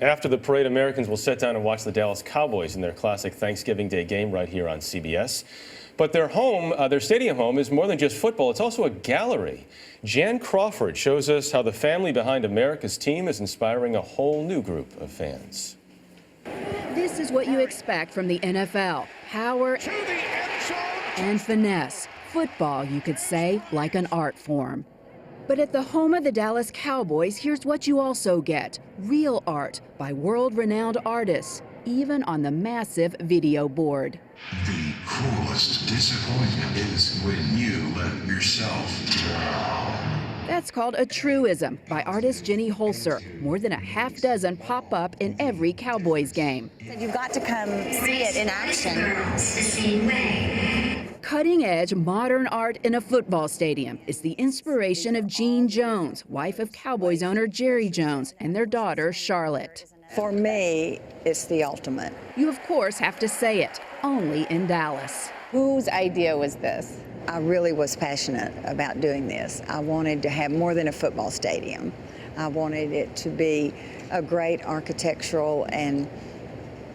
After the parade, Americans will sit down and watch the Dallas Cowboys in their classic Thanksgiving Day game right here on CBS. But their stadium home is more than just football. It's also a gallery. Jan Crawford shows us how the family behind America's team is inspiring a whole new group of fans. This is what you expect from the NFL. Power and finesse. Football, you could say, like an art form. But at the home of the Dallas Cowboys, here's what you also get. Real art by world-renowned artists, even on the massive video board. The cruelest disappointment is when you let yourself drown. That's called a truism by artist Jenny Holzer. More than a half dozen pop up in every Cowboys game. You've got to come see it in action. Cutting-edge modern art in a football stadium is the inspiration of Jean Jones, wife of Cowboys owner Jerry Jones, and their daughter Charlotte. For me, it's the ultimate. You, of course, have to say it, only in Dallas. Whose idea was this? I really was passionate about doing this. I wanted to have more than a football stadium. I wanted it to be a great architectural and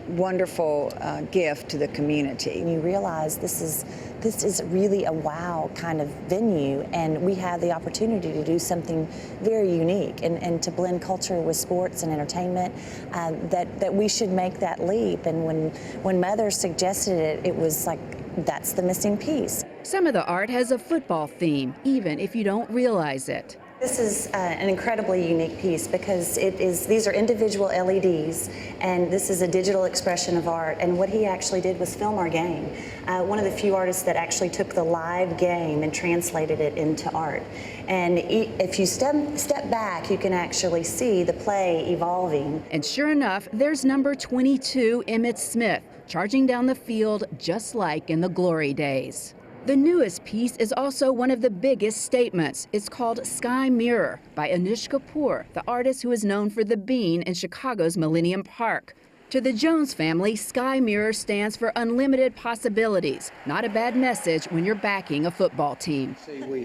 wonderful gift to the community. And you realize this is really a wow kind of venue, and we have the opportunity to do something very unique and to blend culture with sports and entertainment, that we should make that leap. And when Mother suggested it, it was like, that's the missing piece. Some of the art has a football theme, even if you don't realize it. This is an incredibly unique piece because these are individual LEDs, and this is a digital expression of art. And what he actually did was film our game. One of the few artists that actually took the live game and translated it into art. And if you step back, you can actually see the play evolving. And sure enough, there's number 22, Emmitt Smith, charging down the field just like in the glory days. The newest piece is also one of the biggest statements. It's called Sky Mirror by Anish Kapoor, the artist who is known for the bean in Chicago's Millennium Park. To the Jones family, Sky Mirror stands for unlimited possibilities. Not a bad message when you're backing a football team.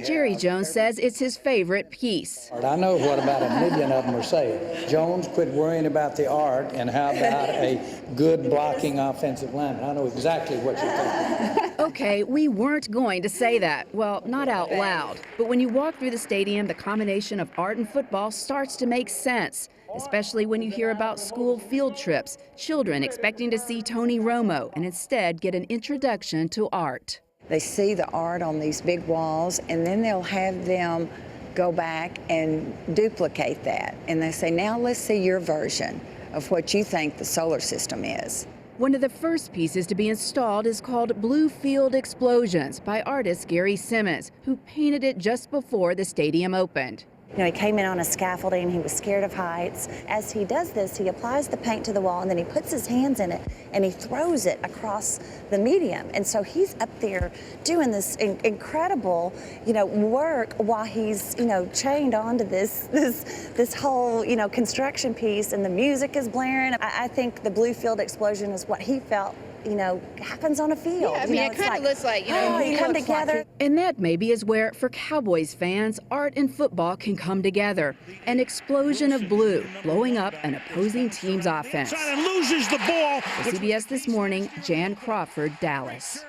Jerry Jones says it's his favorite piece. I know what about 1 million of them are saying. Jones, quit worrying about the art, and how about a good blocking offensive lineman? I know exactly what you're thinking. Okay, we weren't going to say that. Well, not out loud. But when you walk through the stadium, the combination of art and football starts to make sense. Especially when you hear about school field trips, children expecting to see Tony Romo and instead get an introduction to art. They see the art on these big walls, and then they'll have them go back and duplicate that. And they say, now let's see your version of what you think the solar system is. One of the first pieces to be installed is called Blue Field Explosions by artist Gary Simmons, who painted it just before the stadium opened. You know, he came in on a scaffolding, he was scared of heights. As he does this, he applies the paint to the wall, and then he puts his hands in it and he throws it across the medium. And so he's up there doing this incredible, work while he's, chained onto this whole, construction piece, and the music is blaring. I think the Blue Field Explosion is what he felt happens on a field. Yeah, I mean, it kind of looks like, they come together. And that maybe is where, for Cowboys fans, art and football can come together. An explosion of blue, blowing up an opposing team's offense. Loses the ball. For CBS This Morning, Jan Crawford, Dallas.